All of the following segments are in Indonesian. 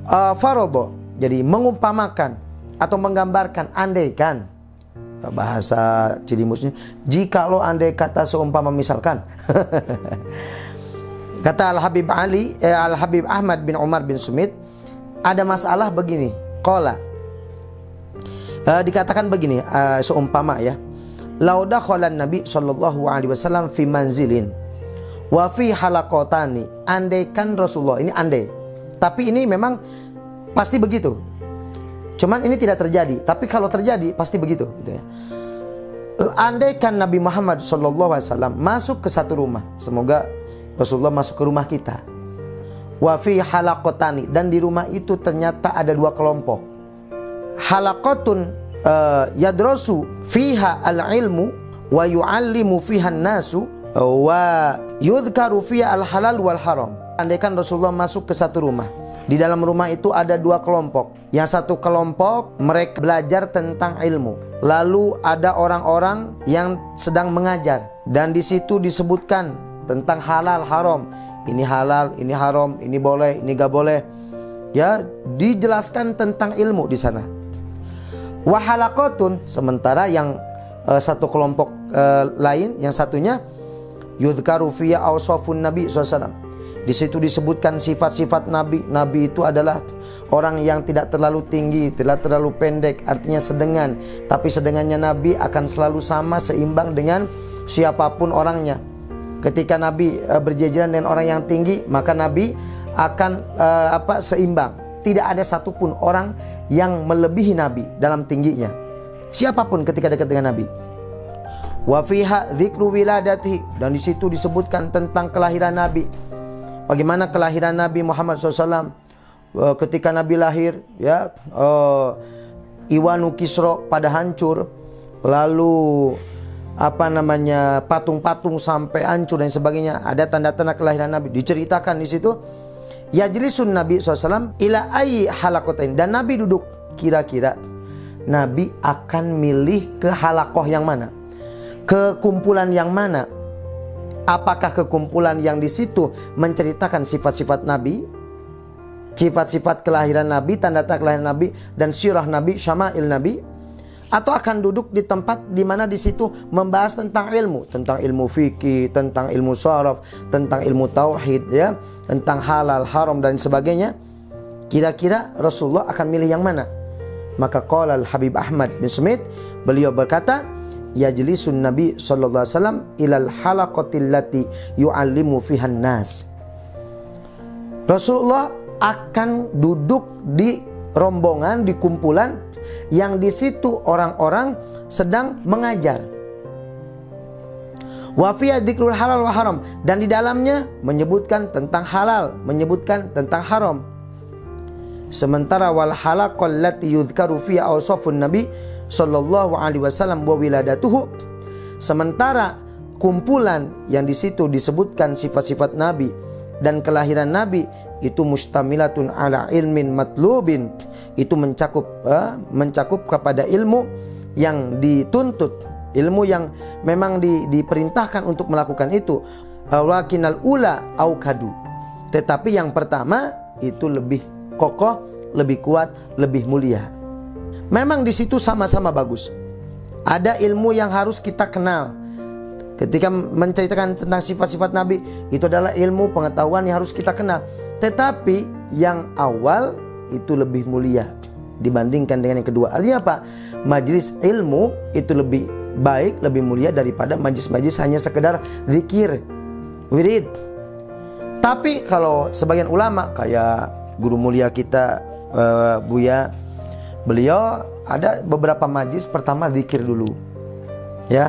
Farodo, jadi mengumpamakan atau menggambarkan, andaikan, bahasa Cidimusnya, jikalau andai kata seumpama misalkan. Kata Al-Habib Al-Habib Ahmad bin Umar bin Sumit, ada masalah begini. Qala, dikatakan begini, seumpama ya, lau dakhalan Nabi sallallahu alaihi wasallam fi manzilin wa fi halaqatani. Andaikan Rasulullah, ini andai, tapi ini memang pasti begitu. Cuman ini tidak terjadi, tapi kalau terjadi pasti begitu, gitu ya. Andaikan Nabi Muhammad sallallahu alaihi wasallam masuk ke satu rumah, semoga Rasulullah masuk ke rumah kita. Wa fi halaqatani, dan di rumah itu ternyata ada dua kelompok. Halaqatun yadrasu fiha al-ilmu wa yu'allimu fiha an-nasu wa yudhkaru fiha al-halal wal haram. Andaikan Rasulullah masuk ke satu rumah, di dalam rumah itu ada dua kelompok. Yang satu kelompok mereka belajar tentang ilmu, lalu ada orang-orang yang sedang mengajar, dan di situ disebutkan tentang halal haram. Ini halal, ini haram, ini boleh, ini gak boleh. Ya, dijelaskan tentang ilmu di sana. Wahalakotun, sementara yang satu kelompok lain, yang satunya yudhkaru fiya awsafun Nabi SAW. Di situ disebutkan sifat-sifat Nabi. Nabi itu adalah orang yang tidak terlalu tinggi, tidak terlalu pendek, artinya sedengan. Tapi sedengannya Nabi akan selalu sama, seimbang dengan siapapun orangnya. Ketika Nabi berjajaran dengan orang yang tinggi, maka Nabi akan seimbang. Tidak ada satupun orang yang melebihi Nabi dalam tingginya, siapapun ketika dekat dengan Nabi. Wa fiha dzikru wiladatihi, dan di situ disebutkan tentang kelahiran Nabi. Bagaimana kelahiran Nabi Muhammad SAW ketika Nabi lahir, ya, Iwanu Kisro pada hancur, lalu patung-patung sampai hancur dan sebagainya. Ada tanda-tanda kelahiran Nabi diceritakan di situ. Yajlisun Nabi SAW ila ayyi halaqatain, dan Nabi duduk, kira-kira Nabi akan milih ke halakoh yang mana, ke kumpulan yang mana. Apakah kekumpulan yang di situ menceritakan sifat-sifat Nabi, sifat-sifat kelahiran Nabi, tanda-tanda kelahiran Nabi, dan sirah Nabi, syama'il Nabi, atau akan duduk di tempat di mana di situ membahas tentang ilmu fikih, tentang ilmu sharaf, tentang ilmu tauhid, ya, tentang halal, haram dan sebagainya. Kira-kira Rasulullah akan milih yang mana? Maka qala Al-Habib Ahmad bin Sumit, beliau berkata, yajlisun Nabi sallallahu alaihi wasallam ilal halaqatil lati yu'allimu fihan nas. Rasulullah akan duduk di rombongan, di kumpulan yang di situ orang-orang sedang mengajar. Wa fiya dzikrul halal wa haram, dan di dalamnya menyebutkan tentang halal, menyebutkan tentang haram. Sementara wal halaqal lati yudhkaru fiha awsafun Nabi sallallahu alaihi wasallam wa wiladatuhu, sementara kumpulan yang di situ disebutkan sifat-sifat Nabi dan kelahiran Nabi itu mustamilatun ala ilmin matlubin, itu mencakup kepada ilmu yang dituntut, ilmu yang memang diperintahkan untuk melakukan itu. Wakinal ula aukadu, tetapi yang pertama itu lebih kokoh, lebih kuat, lebih mulia. Memang di situ sama-sama bagus. Ada ilmu yang harus kita kenal. Ketika menceritakan tentang sifat-sifat Nabi, itu adalah ilmu pengetahuan yang harus kita kenal. Tetapi yang awal itu lebih mulia dibandingkan dengan yang kedua. Artinya apa? Majlis ilmu itu lebih baik, lebih mulia daripada majlis-majlis hanya sekedar zikir, wirid. Tapi kalau sebagian ulama kayak guru mulia kita Buya, beliau ada beberapa majlis pertama zikir dulu, ya,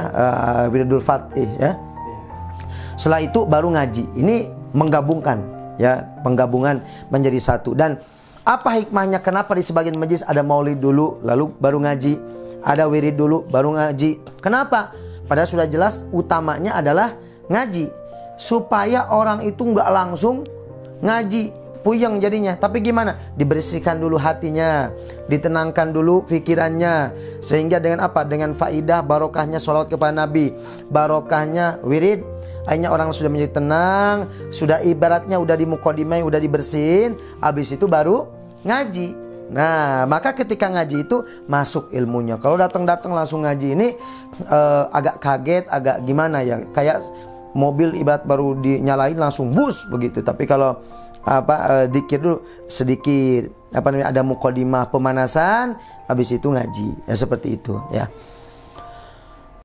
wiridul fatih, ya. Setelah itu baru ngaji. Ini menggabungkan, ya, penggabungan menjadi satu. Dan apa hikmahnya kenapa di sebagian majlis ada maulid dulu lalu baru ngaji, ada wirid dulu baru ngaji? Kenapa? Padahal sudah jelas utamanya adalah ngaji, supaya orang itu nggak langsung ngaji puyeng jadinya. Tapi gimana? Dibersihkan dulu hatinya, ditenangkan dulu pikirannya, sehingga dengan apa? Dengan faidah barokahnya sholawat kepada Nabi, barokahnya wirid, akhirnya orang sudah menjadi tenang, sudah ibaratnya udah dimukadimai, udah dibersihin, habis itu baru ngaji. Nah, maka ketika ngaji itu masuk ilmunya. Kalau datang-datang langsung ngaji ini agak kaget, agak gimana ya? Kayak mobil ibarat baru dinyalain langsung bus begitu. Tapi kalau dikir dulu sedikit ada mukadimah pemanasan, habis itu ngaji. Ya seperti itu ya.